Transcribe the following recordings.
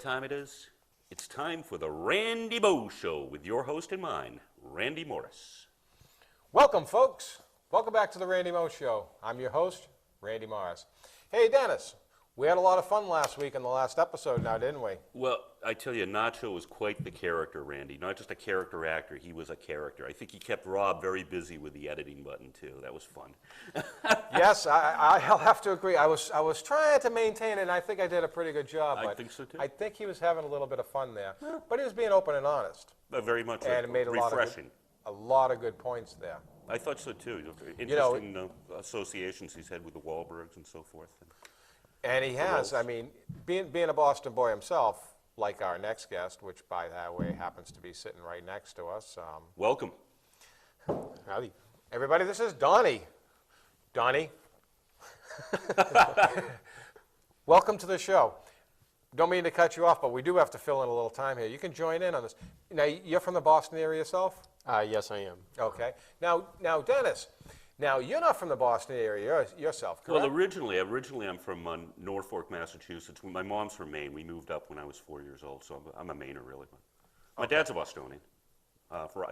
what time it is? It's time for the Randy Moe Show with your host and mine, Randy Morris. Welcome, folks. Welcome back to the Randy Moe Show. I'm your host, Randy Morris. Hey, Dennis, we had a lot of fun last week in the last episode now, didn't we? Well, I tell you, Nacho was quite the character, Randy. Not just a character actor, he was a character. I think he kept Rob very busy with the editing button, too. That was fun. Yes, I'll have to agree. I was trying to maintain it, and I think I did a pretty good job. I think so, too. I think he was having a little bit of fun there. But he was being open and honest. Very much And it made refreshing. a lot of good points there. I thought so, too. Interesting associations he's had with the Wahlbergs and so forth. And he has. I mean, being a Boston boy himself, like our next guest, which, by that way, happens to be sitting right next to us. Welcome. Howdy. Everybody, this is Donnie. Donnie. Welcome to the show. Don't mean to cut you off, but we do have to fill in a little time here. You can join in on this. Now, you're from the Boston area yourself? Yes, I am. Okay. Now, Dennis, now you're not from the Boston area yourself, correct? Well, originally I'm from Norfolk, Massachusetts. My mom's from Maine. We moved up when I was 4 years old, so I'm a Mainer, really. My dad's a Bostonian.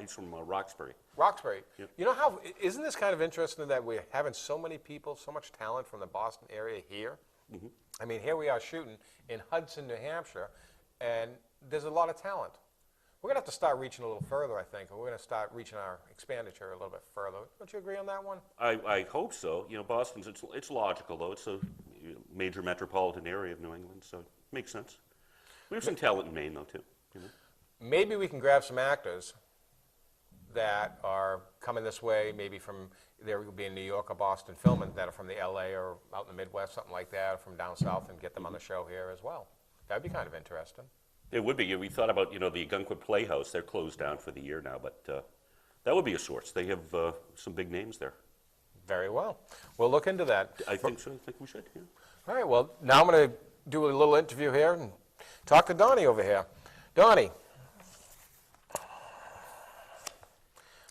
He's from Roxbury. Roxbury. Yep. You know how, isn't this kind of interesting that we're having so many people, so much talent from the Boston area here? Mm-hmm. I mean, here we are shooting in Hudson, New Hampshire, and there's a lot of talent. We're going to have to start reaching a little further, I think, and we're going to start reaching our expenditure a little bit further. Don't you agree on that one? I hope so. You know, Boston's, it's logical, though. It's a major metropolitan area of New England, so it makes sense. We have some talent in Maine, though, too. You know? Maybe we can grab some actors that are coming this way, maybe from, there will be in New York or Boston filming, that are from the LA or out in the Midwest, something like that, or from down south, and get them on the show here as well. That'd be kind of interesting. It would be. We thought about, the Gunquit Playhouse. They're closed down for the year now, but that would be a source. They have some big names there. Very well. We'll look into that. I think so. I think we should, yeah. All right, well, now I'm going to do a little interview here and talk to Donnie over here. Donnie.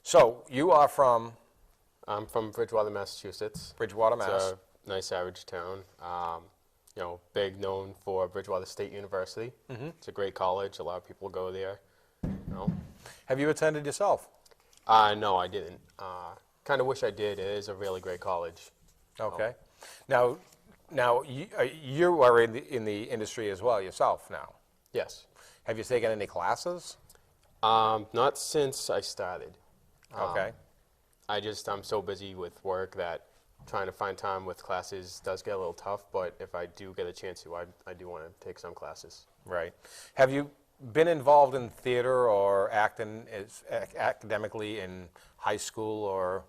So, you are from? I'm from Bridgewater, Massachusetts. Bridgewater, Mass. It's a nice average town. Big known for Bridgewater State University. Mm-hmm. It's a great college. A lot of people go there. Have you attended yourself? No, I didn't. Kind of wish I did. It is a really great college. Okay. Now you are in the industry as well yourself now. Yes. Have you taken any classes? Not since I started. Okay. I'm so busy with work that trying to find time with classes does get a little tough, but if I do get a chance to, I do want to take some classes. Right. Have you been involved in theater or acting academically in high school or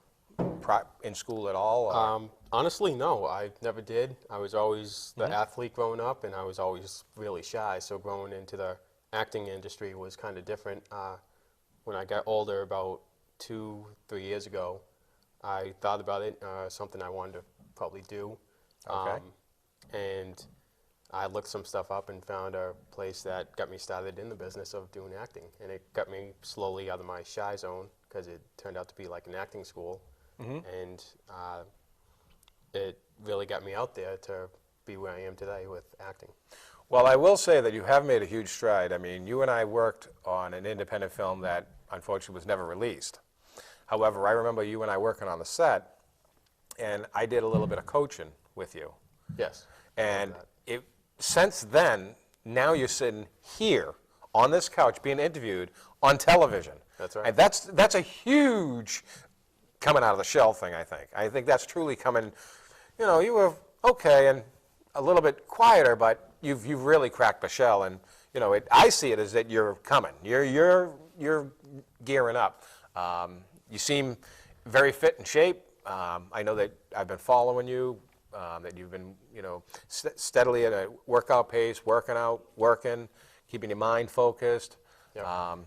in school at all? Honestly, no. I never did. I was always the athlete growing up, and I was always really shy, so growing into the acting industry was kind of different. When I got older, about 2-3 years ago, I thought about it, something I wanted to probably do. Okay. And I looked some stuff up and found a place that got me started in the business of doing acting. And it got me slowly out of my shy zone because it turned out to be like an acting school. Mm-hmm. And it really got me out there to be where I am today with acting. Well, I will say that you have made a huge stride. I mean, you and I worked on an independent film that unfortunately was never released. However, I remember you and I working on the set, and I did a little bit of coaching with you. Yes. And since then, now you're sitting here on this couch being interviewed on television. That's right. And that's a huge coming out of the shell thing, I think. I think that's truly coming, you were okay and a little bit quieter, but you've really cracked the shell. And, I see it as that you're coming. You're gearing up. You seem very fit in shape. I know that I've been following you, that you've been, steadily at a workout pace, working out, working, keeping your mind focused. Yep.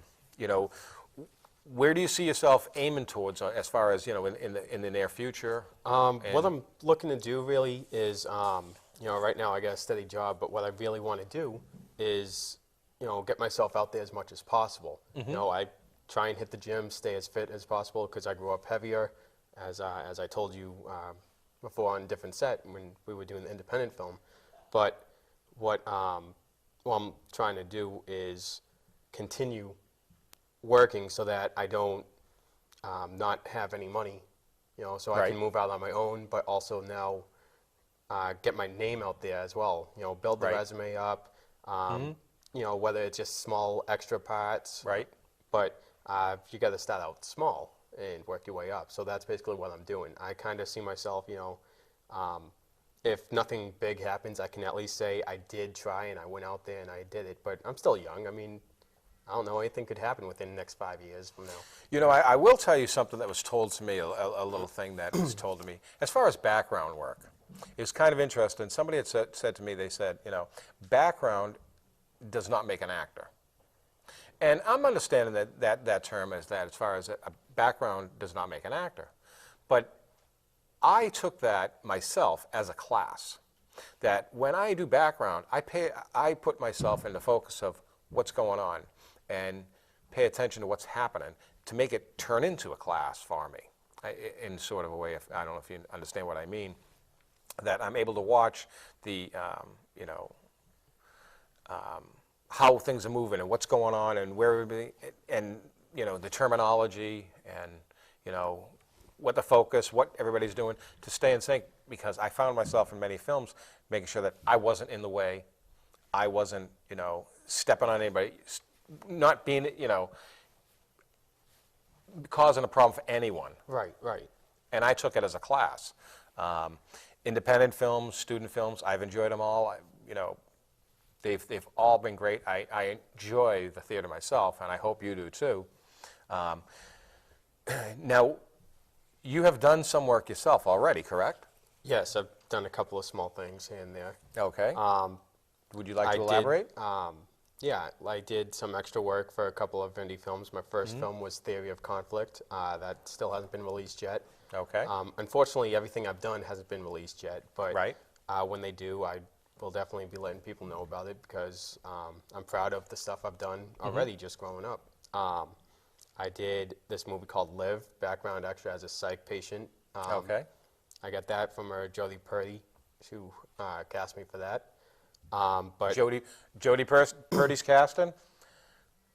Where do you see yourself aiming towards as far as, in the near future? What I'm looking to do really is, right now I got a steady job, but what I really want to do is, get myself out there as much as possible. Mm-hmm. I try and hit the gym, stay as fit as possible because I grew up heavier, as I told you before on a different set when we were doing the independent film. But what what I'm trying to do is continue working so that I don't not have any money, so I Right. can move out on my own, but also now get my name out there as well. Build the Right. resume up. Whether it's just small extra parts. Right. But you got to start out small and work your way up. So that's basically what I'm doing. I kind of see myself, if nothing big happens, I can at least say I did try and I went out there and I did it. But I'm still young. I mean, I don't know, anything could happen within the next 5 years from now. I will tell you something that was told to me, a little thing that was told to me. As far as background work, it's kind of interesting. Somebody had said to me, they said, background does not make an actor. And I'm understanding that term as that, as far as a background does not make an actor. But I took that myself as a class, that when I do background, I put myself in the focus of what's going on and pay attention to what's happening to make it turn into a class for me, in sort of a way, I don't know if you understand what I mean, that I'm able to watch the, how things are moving and what's going on and where everybody, and the terminology and what the focus, what everybody's doing to stay in sync, because I found myself in many films making sure that I wasn't in the way, I wasn't stepping on anybody, not being causing a problem for anyone. Right. And I took it as a class. Independent films, student films, I've enjoyed them all. They've all been great. I enjoy the theater myself, and I hope you do too. Now, you have done some work yourself already, correct? Yes, I've done a couple of small things here and there. Okay. Would you like to elaborate? Yeah, I did some extra work for a couple of indie films. My first film was Theory of Conflict. That still hasn't been released yet. Okay. Unfortunately, everything I've done hasn't been released yet. But Right. when they do, I will definitely be letting people know about it, because I'm proud of the stuff I've done already just growing up. I did this movie called Live, background extra as a psych patient. Okay. I got that from Jodie Purdy, who cast me for that. But Jodie Purdy's casting.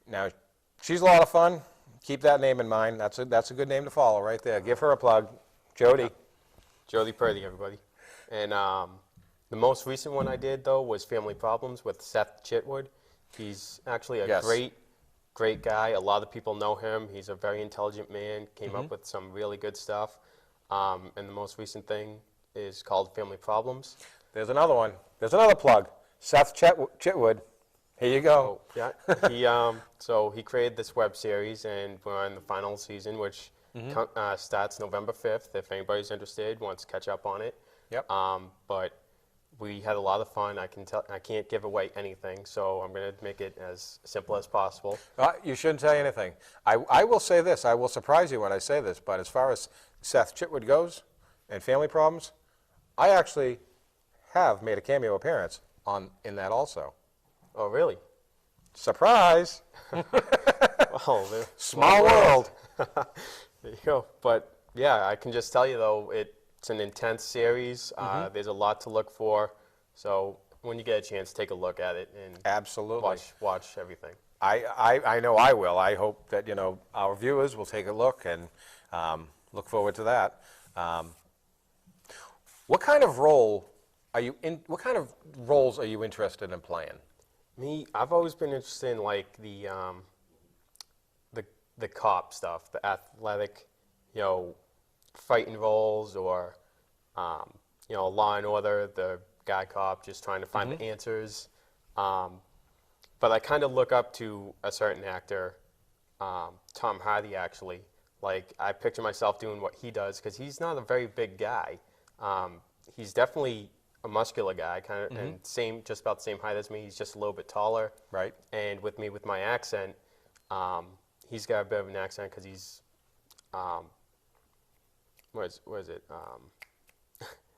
Now, she's a lot of fun. Keep that name in mind. That's a good name to follow right there. Give her a plug. Jodie. Jodie Purdy, everybody. And the most recent one I did, though, was Family Problems with Seth Chitwood. He's actually a Yes. great guy. A lot of people know him. He's a very intelligent man, came up with some really good stuff. And the most recent thing is called Family Problems. There's another one. There's another plug. Seth Chitwood. Here you go. Yeah, so he created this web series, and we're on the final season, which starts November 5th. If anybody's interested, wants to catch up on it. Yep. But we had a lot of fun. I can't give away anything, so I'm going to make it as simple as possible. You shouldn't say anything. I will say this. I will surprise you when I say this, but as far as Seth Chitwood goes and Family Problems, I actually have made a cameo appearance in that also. Oh, really? Surprise! Well, Small world. There you go. But yeah, I can just tell you though, it's an intense series. There's a lot to look for. So when you get a chance, take a look at it and Absolutely. watch everything. I know I will. I hope that our viewers will take a look and look forward to that. What kind of role are you in? What kind of roles are you interested in playing? Me, I've always been interested in like the cop stuff, the athletic, fighting roles, or Law and Order, the guy cop just trying to find the answers. But I kind of look up to a certain actor, Tom Hardy actually. Like I picture myself doing what he does, because he's not a very big guy. He's definitely a muscular guy, kind of, and just about the same height as me. He's just a little bit taller. Right. And with my accent, he's got a bit of an accent because he's, what is it?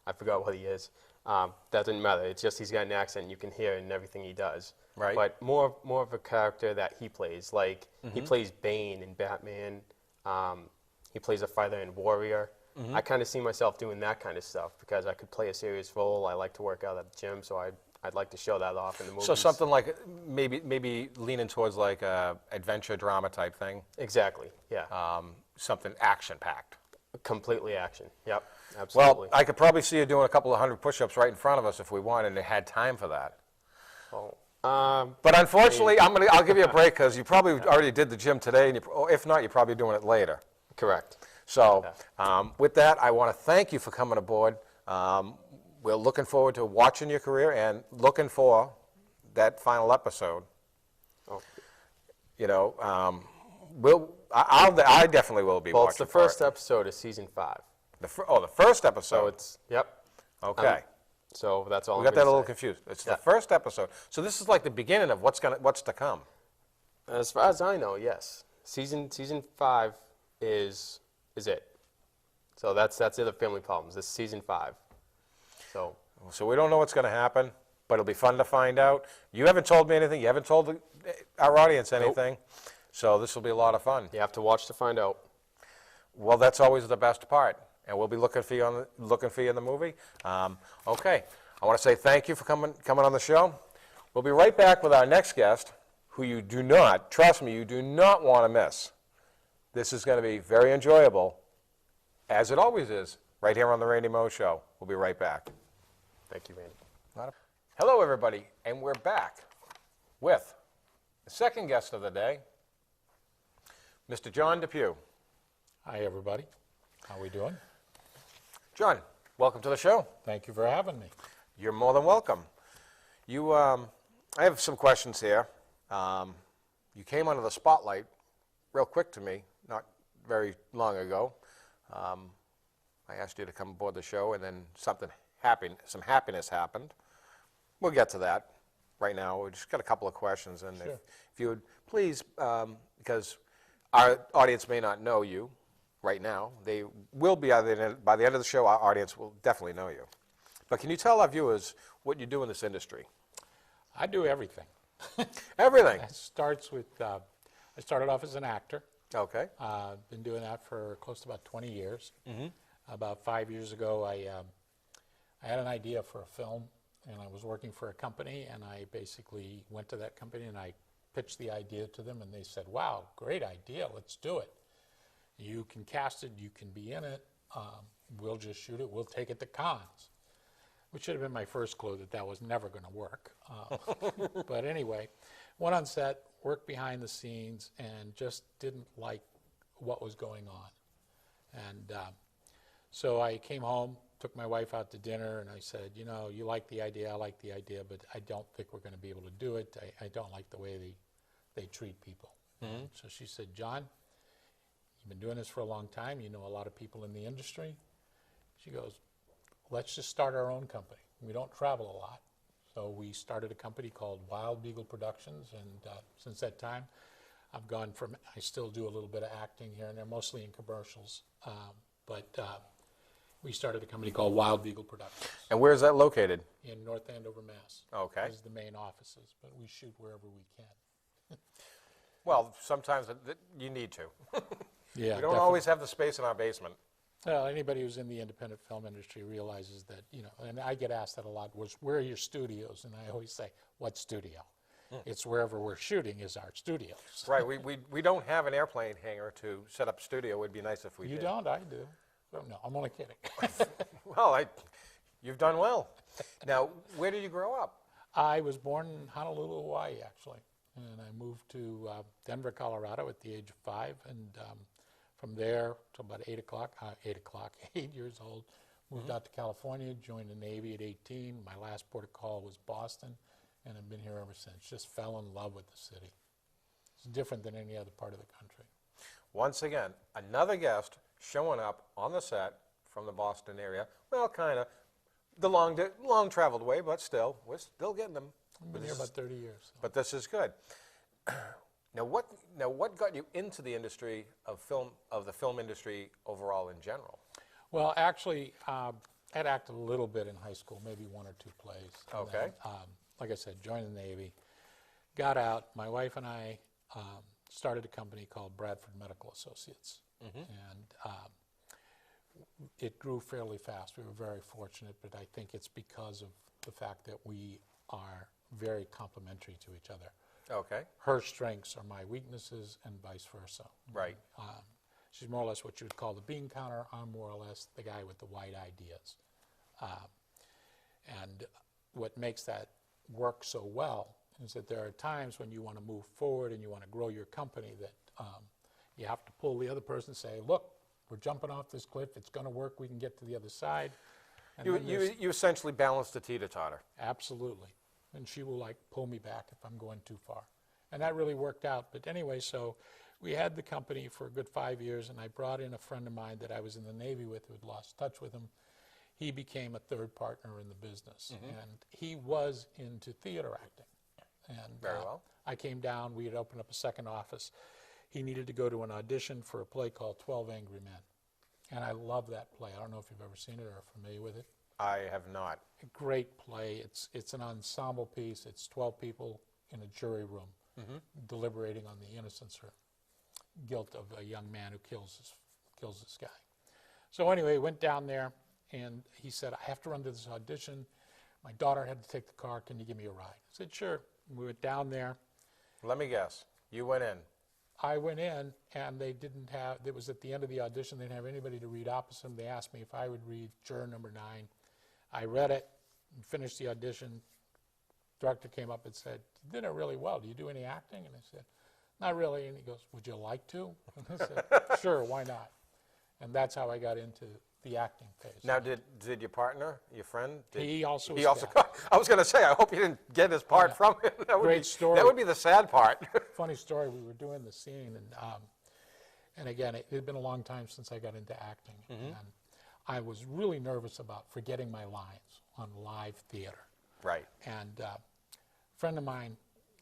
I forgot what he is. That doesn't matter. It's just he's got an accent you can hear in everything he does. Right. But more of a character that he plays. Like he plays Bane in Batman. He plays a fighter in Warrior. I kind of see myself doing that kind of stuff because I could play a serious role. I like to work out at the gym, so I'd like to show that off in the movies. So something like maybe leaning towards like a adventure drama type thing, Exactly, yeah. something action-packed. Completely action, yep, Well, absolutely. I could probably see you doing a couple of 100 push-ups right in front of us if we wanted and had time for that. But unfortunately, I'll give you a break because you probably already did the gym today, and or if not, you're probably doing it later. Correct. So with that, I want to thank you for coming aboard. We're looking forward to watching your career and looking for that final episode. Oh. You know, I definitely will be Well, watching. it's the first episode of season 5. The first episode. So it's, yep. Okay. So that's all We got that a little confused. It's the first episode. So this is like the beginning of what's to come. As far as I know, yes. Season 5 is it. So that's it, the Family Problems. This is season 5. So we don't know what's going to happen, but it'll be fun to find out. You haven't told me anything. You haven't told our audience anything. Nope. So this will be a lot of fun. You have to watch to find out. Well, that's always the best part, and we'll be looking for you in the movie. Okay, I want to say thank you for coming on the show. We'll be right back with our next guest, who you do not, trust me, you do not want to miss. This is going to be very enjoyable, as it always is, right here on the Randy Moe Show. We'll be right back. Thank you, Randy. Hello, everybody, and we're back with the second guest of the day, Mr. John Depew. Hi, everybody. How we doing? John, welcome to the show. Thank you for having me. You're more than welcome. I have some questions here. You came under the spotlight real quick to me, not very long ago. I asked you to come aboard the show, and then some happiness happened. We'll get to that right now. We just got a couple of questions, and Sure. if you would please, because our audience may not know you right now, they will be by the end of the show. Our audience will definitely know you. But can you tell our viewers what you do in this industry? I do everything. Everything. It starts with, I started off as an actor. Okay. Been doing that for close to about 20 years. About 5 years ago, I had an idea for a film, and I was working for a company, and I basically went to that company and I pitched the idea to them, and they said, wow, great idea, let's do it. You can cast it, you can be in it, we'll just shoot it, we'll take it to cons. Which should have been my first clue that was never going to work. But anyway, went on set, worked behind the scenes, and just didn't like what was going on. And so I came home, took my wife out to dinner, and I said, you know, you like the idea, I like the idea, but I don't think we're going to be able to do it. I don't like the way they treat people. So she said, John, you've been doing this for a long time. You know a lot of people in the industry. She goes, let's just start our own company. We don't travel a lot. So we started a company called Wild Beagle Productions, and since that time, I've gone from, I still do a little bit of acting here and there, mostly in commercials, but we started a company called Wild Beagle Productions And where is that located? in North Andover, Mass. Okay. This is the main offices, but we shoot wherever we can. Well, sometimes you need to. Yeah, We don't always have the space in our basement. Well, anybody who's in the independent film industry realizes that, you know, and I get asked that a lot, where are your studios? And I always say, what studio? It's wherever we're shooting is our studios. Right. We don't have an airplane hangar to set up a studio. It would be nice if we You did. don't? I do. Oh, no, I'm only kidding. Well, you've done well. Now, where did you grow up? I was born in Honolulu, Hawaii, actually. And I moved to Denver, Colorado at the age of 5. And from there till about 8 years old, moved out to California, joined the Navy at 18. My last port of call was Boston, and I've been here ever since. Just fell in love with the city. It's different than any other part of the country. Once again, another guest showing up on the set from the Boston area. Well, kind of the long traveled way, but still, we're still getting them. I've been here about 30 years. So. But this is good. Now, what got you into the industry of the film industry overall in general? Well, actually, I'd acted a little bit in high school, maybe 1 or 2 plays. And Okay. then, like I said, joined the Navy, got out. My wife and I started a company called Bradford Medical Associates. And it grew fairly fast. We were very fortunate, but I think it's because of the fact that we are very complementary to each other. Okay, Her strengths are my weaknesses and vice versa. right. She's more or less what you would call the bean counter. I'm more or less the guy with the wide ideas. And what makes that work so well is that there are times when you want to move forward and you want to grow your company that you have to pull the other person and say, look, we're jumping off this cliff. It's going to work. We can get to the other side. And then You essentially balance the teeter-totter. absolutely. And she will like pull me back if I'm going too far. And that really worked out. But anyway, so we had the company for a good 5 years, and I brought in a friend of mine that I was in the Navy with who had lost touch with him. He became a third partner in the business, and he was into theater acting. And Very well. I came down. We had opened up a second office. He needed to go to an audition for a play called 12 Angry Men. And I love that play. I don't know if you've ever seen it or are familiar with it. I have not. A great play. It's an ensemble piece. It's 12 people in a jury room deliberating on the innocence or guilt of a young man who kills this guy. So anyway, went down there, and he said, I have to run to this audition. My daughter had to take the car. Can you give me a ride? I said, sure. We went down there. Let me guess. You went in. I went in, and they didn't have, it was at the end of the audition, they didn't have anybody to read opposite them. They asked me if I would read juror number 9. I read it and finished the audition. Director came up and said, you did it really well. Do you do any acting? And I said, not really. And he goes, would you like to? And I said, sure, why not? And that's how I got into the acting phase. Now, did your partner, your friend, He also was he also? cast. I was going to say, I hope you didn't get his part from him. That would Great be, story. That would be the sad part. Funny story, we were doing the scene, and again, it had been a long time since I got into acting, and I was really nervous about forgetting my lines on live theater. Right. And a friend of mine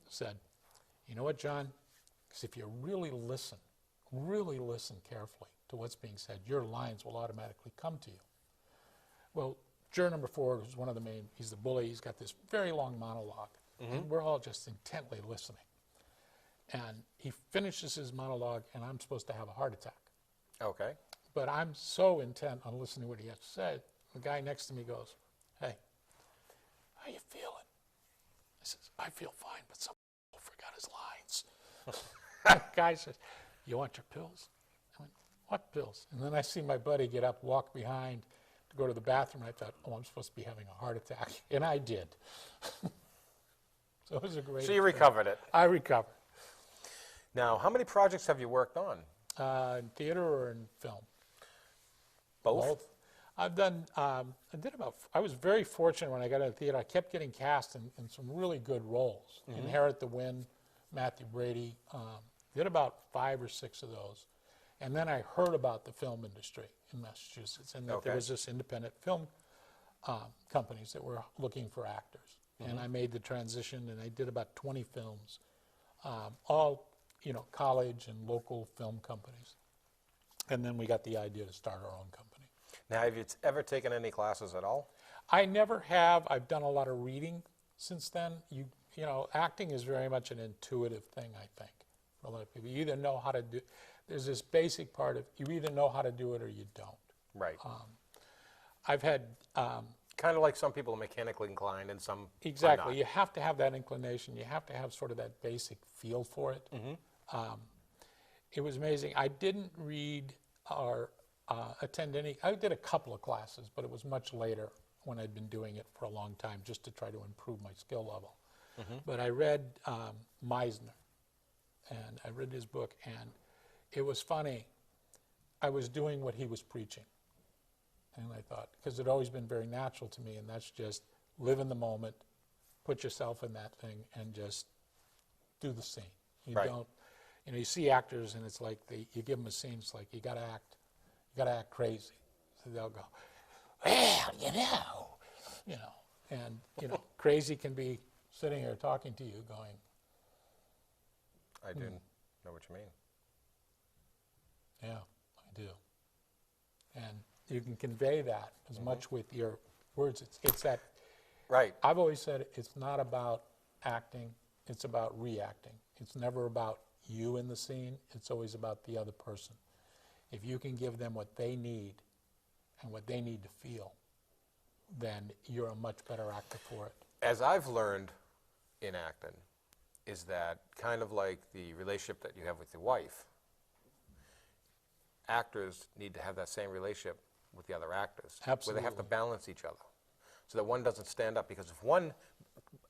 said, you know what, John, because if you really listen carefully to what's being said, your lines will automatically come to you. Well, juror number 4 is one of the main, he's the bully, he's got this very long monologue, and we're all just intently listening. And he finishes his monologue, and I'm supposed to have a heart attack. Okay. But I'm so intent on listening to what he has to say, the guy next to me goes, hey, how you feeling? I says, I feel fine, but some forgot his lines. The guy says, you want your pills? I went, what pills? And then I see my buddy get up, walk behind to go to the bathroom. I thought, oh, I'm supposed to be having a heart attack. And I did. So it was a great So you experience. recovered it. I recovered. Now, how many projects have you worked on? In theater or in film? Both? I've done, I was very fortunate when I got into theater. I kept getting cast in some really good roles. Inherit the Wind, Matthew Brady. Did about 5 or 6 of those. And then I heard about the film industry in Massachusetts, and that there was this independent film companies that were looking for actors. And I made the transition, and I did about 20 films, all college and local film companies. And then we got the idea to start our own company. Now, have you ever taken any classes at all? I never have. I've done a lot of reading since then. Acting is very much an intuitive thing, I think, for a lot of people. You either know how to do, there's this basic part of, you either know how to do it or you don't. Right. I've had... kind of like some people are mechanically inclined and some Exactly. are not. You have to have that inclination. You have to have sort of that basic feel for it. It was amazing. I didn't read or attend any, I did a couple of classes, but it was much later when I'd been doing it for a long time just to try to improve my skill level. But I read Meisner, and I read his book, and it was funny. I was doing what he was preaching. And I thought, because it had always been very natural to me, and that's just live in the moment, put yourself in that thing, and just do the scene. You Right. don't, you see actors, and it's like you give them a scene. It's like you got to act crazy. So they'll go, well, and crazy can be sitting here talking to you, going, I do know what you mean. yeah, I do, and you can convey that as much with your words. It's that. Right. I've always said it's not about acting, it's about reacting. It's never about you in the scene, it's always about the other person. If you can give them what they need and what they need to feel, then you're a much better actor for it. As I've learned in acting, is that kind of like the relationship that you have with your wife, actors need to have that same relationship with the other actors. Where they have to Absolutely. balance each other, so that one doesn't stand up, because if one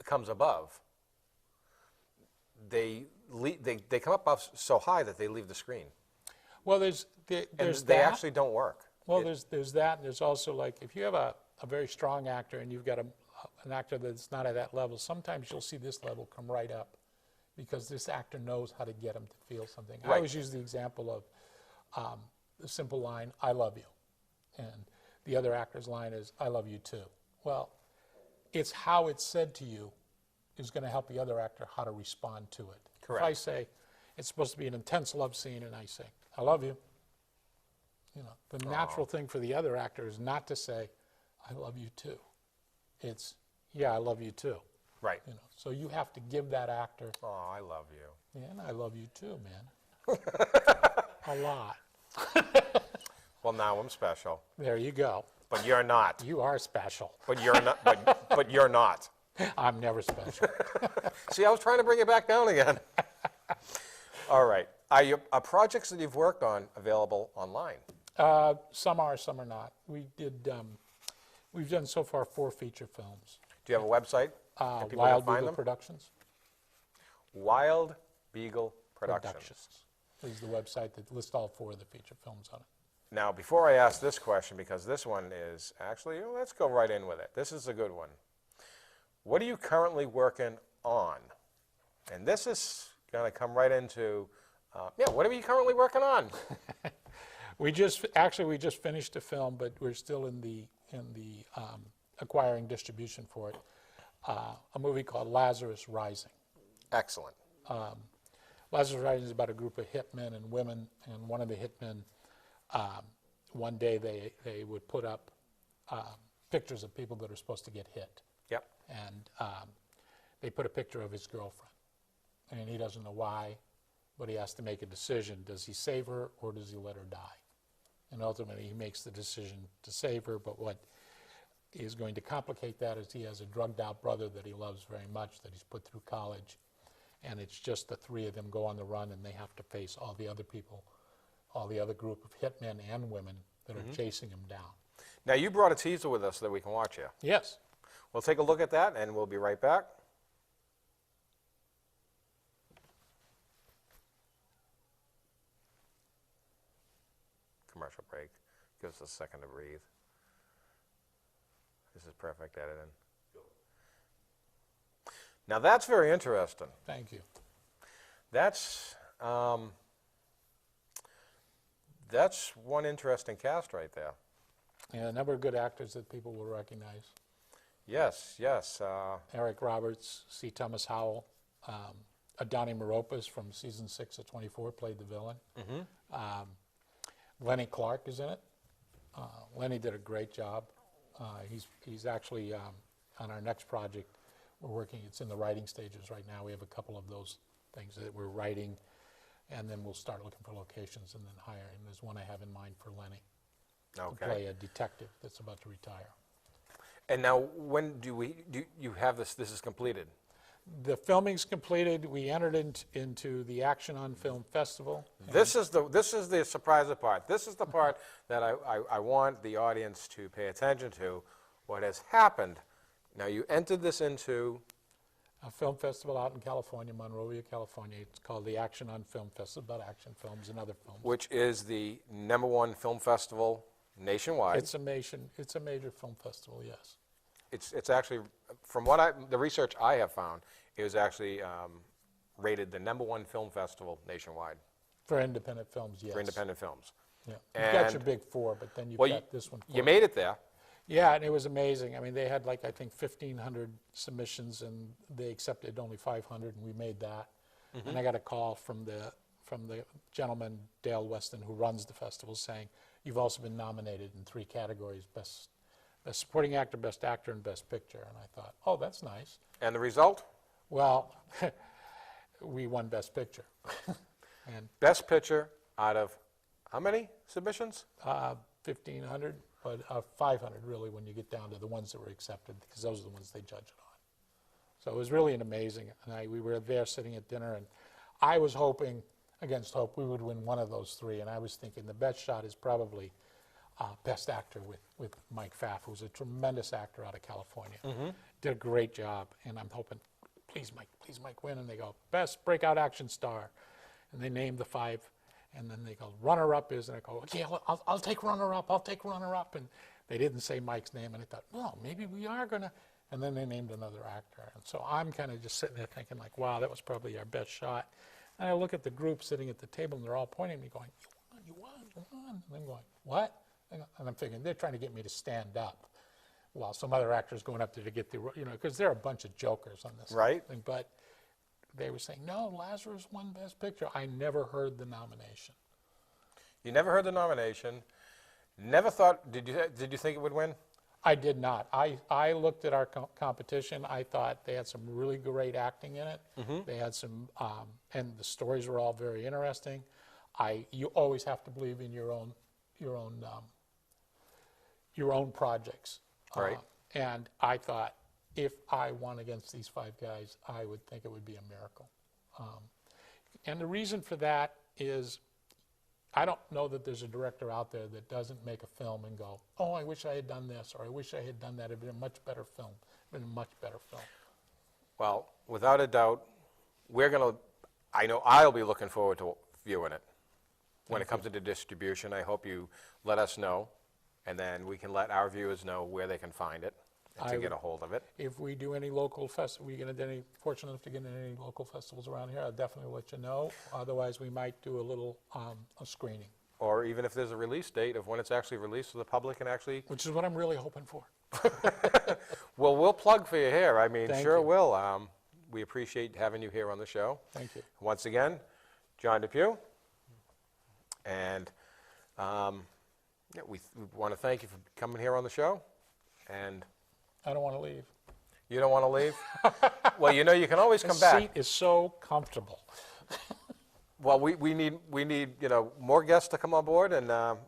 comes above, they come up so high that they leave the screen. Well, there's And there's they that. actually don't work. Well, there's that, and there's also, like, if you have a very strong actor and you've got an actor that's not at that level, sometimes you'll see this level come right up because this actor knows how to get him to feel something. I Right. always use the example of the simple line, "I love you," and the other actor's line is, "I love you too." Well, it's how it's said to you is going to help the other actor how to respond to it. Correct. If I say, it's supposed to be an intense love scene, and I say, "I love you," the natural thing for the other actor is not to say, "I love you too." It's, "Yeah, I love you too." Right. So you have to give that actor, Oh, I love you. "Yeah, and I love you too, man." A lot. Well, now I'm special, There you go. but you're not. You are special. But you're not. But you're not. I'm never special. See, I was trying to bring it back down again. All right. Are projects that you've worked on available online? Some are, some are not. We've done so far 4 feature films. Do you have a website? that people can Wild find Beagle them? Productions. Wild Beagle Productions. Is the website that lists all 4 of the feature films on it. Now, before I ask this question, because this one is actually, let's go right in with it. This is a good one. What are you currently working on? And this is going to come right into, what are you currently working on? We just finished a film, but we're still in the acquiring distribution for it. A movie called Lazarus Rising. Excellent. Lazarus Rising is about a group of hitmen and women, and one of the hitmen, one day they would put up pictures of people that are supposed to get hit. Yep. And they put a picture of his girlfriend, and he doesn't know why, but he has to make a decision. Does he save her or does he let her die? And ultimately he makes the decision to save her, but what is going to complicate that is he has a drugged out brother that he loves very much, that he's put through college, and it's just the 3 of them go on the run, and they have to face all the other people, all the other group of hitmen and women that are chasing him down. Now, you brought a teaser with us so that we can watch here. Yes. We'll take a look at that, and we'll be right back. Commercial break. Give us a second to breathe. This is perfect editing. Now, that's very interesting. Thank you. That's one interesting cast right there. And a number of good actors that people will recognize. Yes, yes. Eric Roberts, C. Thomas Howell, Donnie Meropis from season 6 of 24 played the villain. Lenny Clark is in it. Lenny did a great job. He's actually on our next project. We're working. It's in the writing stages right now. We have a couple of those things that we're writing, and then we'll start looking for locations and then hire. And there's one I have in mind for Lenny to play a detective that's about to retire. And now, when do you have this? This is completed. The filming's completed. We entered into the Action on Film Festival. This is the surprising part. This is the part that I want the audience to pay attention to. What has happened? Now, you entered this into A film festival out in California, Monrovia, California. It's called the Action on Film Festival, about action films and other films. which is the #1 film festival nationwide. It's a major film festival, yes. It's actually, from the research I have found, it was actually rated the #1 film festival nationwide For independent films, yes. for independent films. Yeah. You've got your And- big 4, but then you've Well, got this one. you made it there. Yeah, and it was amazing. I mean, they had I think 1,500 submissions, and they accepted only 500, and we made that. And I got a call from the gentleman, Dale Weston, who runs the festival, saying, "You've also been nominated in 3 categories, Best Supporting Actor, Best Actor, and Best Picture." And I thought, oh, that's nice. And the result? Well, we won Best Picture. And Best picture out of how many submissions? 1,500, but 500 really when you get down to the ones that were accepted, because those are the ones they judge it on. So it was really an amazing night. We were there sitting at dinner, and I was hoping, against hope, we would win one of those three. And I was thinking the best shot is probably Best Actor with Mike Pfaff, who's a tremendous actor out of California. Did a great job, and I'm hoping, please Mike win. And they go, Best Breakout Action Star. And they named the 5, and then they go, runner-up is, and I go, okay, I'll take runner-up, I'll take runner-up. And they didn't say Mike's name, and I thought, well, maybe we are going to. And then they named another actor. And so I'm kind of just sitting there thinking, like, wow, that was probably our best shot. And I look at the group sitting at the table, and they're all pointing at me going, you won. And I'm going, what? And I'm thinking, they're trying to get me to stand up while some other actor's going up there to get the, because there are a bunch of jokers on this Right. thing. But they were saying, no, Lazarus won Best Picture. I never heard the nomination. You never heard the nomination. Never thought, did you think it would win? I did not. I looked at our competition. I thought they had some really great acting in it. They had some, and the stories were all very interesting. You always have to believe in your own projects. Right. And I thought, if I won against these 5 guys, I would think it would be a miracle. And the reason for that is, I don't know that there's a director out there that doesn't make a film and go, oh, I wish I had done this, or I wish I had done that. It'd been a much better film. Been a much better film. Well, without a doubt, I know I'll be looking forward to viewing it. When it comes to the distribution, I hope you let us know, and then we can let our viewers know where they can find it and to get a hold of it. If we do any local fortunate enough to get into any local festivals around here, I'll definitely let you know. Otherwise, we might do a little a screening. Or even if there's a release date of when it's actually released so the public can actually... Which is what I'm really hoping for. Well, we'll plug for you here. I mean, Thank sure you. will. We appreciate having you here on the show. Thank you. Once again, John Depew. And we want to thank you for coming here on the show. And I don't want to leave. you don't want to leave? Well, you can always come The back. seat is so comfortable. Well, we need more guests to come on board, and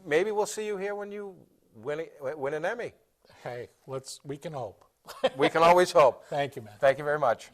maybe we'll see you here when you win an Emmy. Hey, we can hope. We can always hope. Thank you, man. Thank you very much.